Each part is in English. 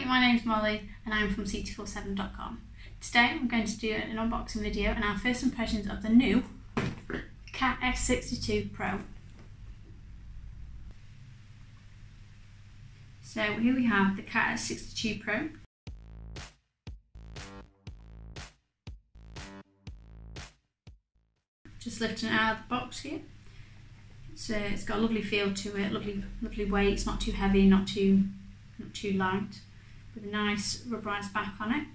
my name's Molly and I'm from C247.com. Today I'm going to do an unboxing video and our first impressions of the new Cat S62 Pro. So here we have the Cat S62 Pro. Just lifting it out of the box here. So it's got a lovely feel to it, lovely weight. It's not too heavy, not too light, with a nice rubberized back on it.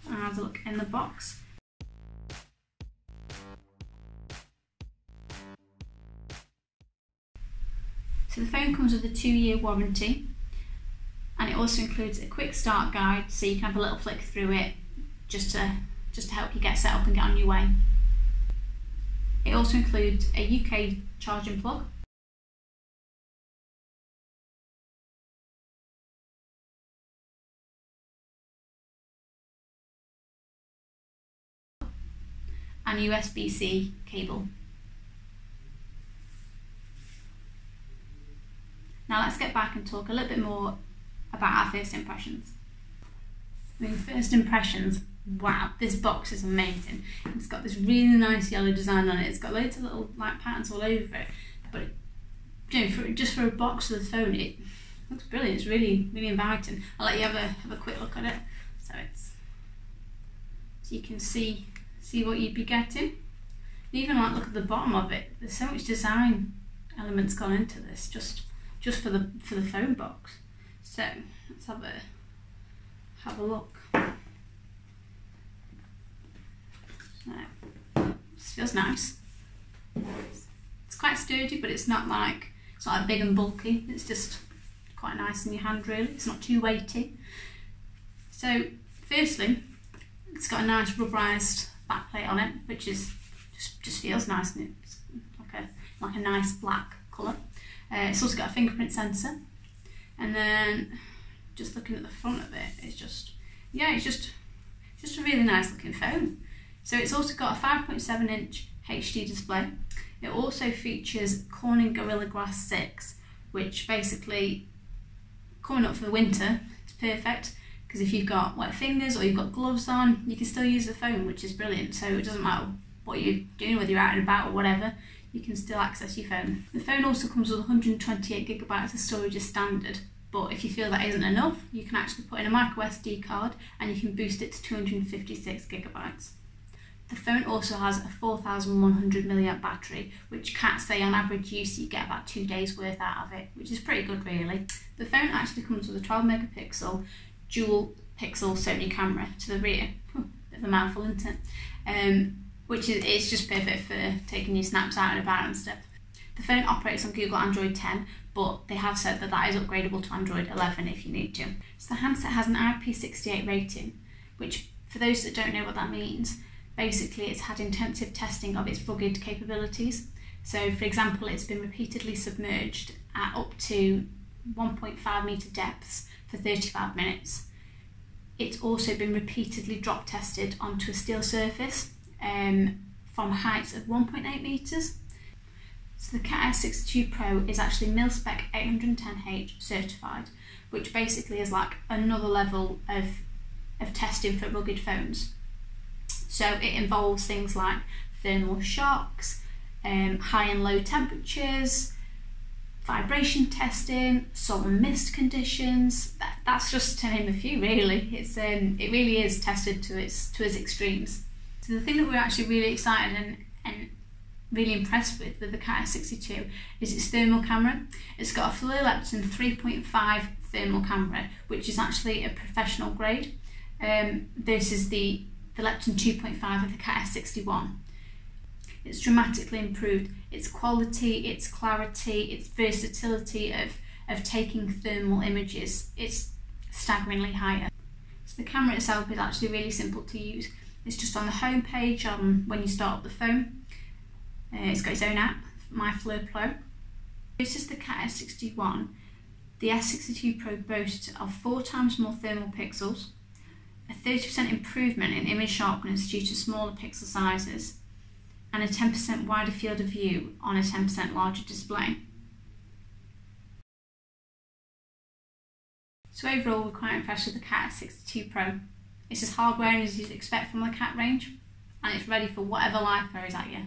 And have a look in the box. So the phone comes with a 2-year warranty, and it also includes a quick start guide, so you can have a little flick through it just to help you get set up and get on your way. It also includes a UK charging plug, and USB-C cable. Now let's get back and talk a little bit more about our first impressions. First impressions, wow, this box is amazing. It's got this really nice yellow design on it. It's got loads of little like patterns all over it, but just for a box of the phone, it looks brilliant. It's really inviting. I'll let you have a quick look at it, so you can see what you'd be getting. And even like look at the bottom of it. There's so much design elements gone into this just for the phone box. So let's have a look. So, this feels nice. It's quite sturdy, but it's not like big and bulky. It's just quite nice in your hand, really. It's not too weighty. So firstly, it's got a nice rubberized backplate on it, which is just feels nice, and it's like a nice black colour. It's also got a fingerprint sensor, and then just looking at the front of it, it's just a really nice looking phone. So it's also got a 5.7-inch HD display. It also features Corning Gorilla Glass 6, which basically, coming up for the winter, it's perfect, because if you've got wet fingers or you've got gloves on, you can still use the phone, which is brilliant. So it doesn't matter what you're doing, whether you're out and about or whatever, you can still access your phone. The phone also comes with 128GB of storage as standard, but if you feel that isn't enough, you can actually put in a micro SD card and you can boost it to 256GB. The phone also has a 4100 mAh battery, which cats say on average use you get about 2 days worth out of it, which is pretty good really. The phone actually comes with a 12MP dual pixel Sony camera to the rear. Bit of a mouthful, isn't it? Which is just perfect for taking your snaps out and about and stuff. The phone operates on Google Android 10, but they have said that is upgradable to Android 11 if you need to. So the handset has an IP68 rating, which for those that don't know what that means, basically it's had intensive testing of its rugged capabilities. So for example, it's been repeatedly submerged at up to 1.5 metre depths for 35 minutes. It's also been repeatedly drop tested onto a steel surface from heights of 1.8 metres. So the Cat S62 Pro is actually mil-spec 810H certified, which basically is like another level of testing for rugged phones. So it involves things like thermal shocks, high and low temperatures, vibration testing, salt and mist conditions. That's just to name a few really. It really is tested to its extremes. So the thing that we're actually really excited and really impressed with the Cat S62 is its thermal camera. It's got a full Lepton 3.5 thermal camera, which is actually a professional grade, versus the Lepton 2.5 of the Cat S61. It's dramatically improved its quality, its clarity, its versatility of taking thermal images. It's staggeringly higher. So the camera itself is actually really simple to use. It's just on the home page when you start up the phone. It's got its own app, My Fleur Pro. This is the Cat S61. The S62 Pro boasts of 4 times more thermal pixels, a 30% improvement in image sharpness due to smaller pixel sizes, and a 10% wider field of view on a 10% larger display. So overall we're quite impressed with the Cat S62 Pro. It's as hard wearing as you'd expect from the Cat range, and it's ready for whatever life throws at you.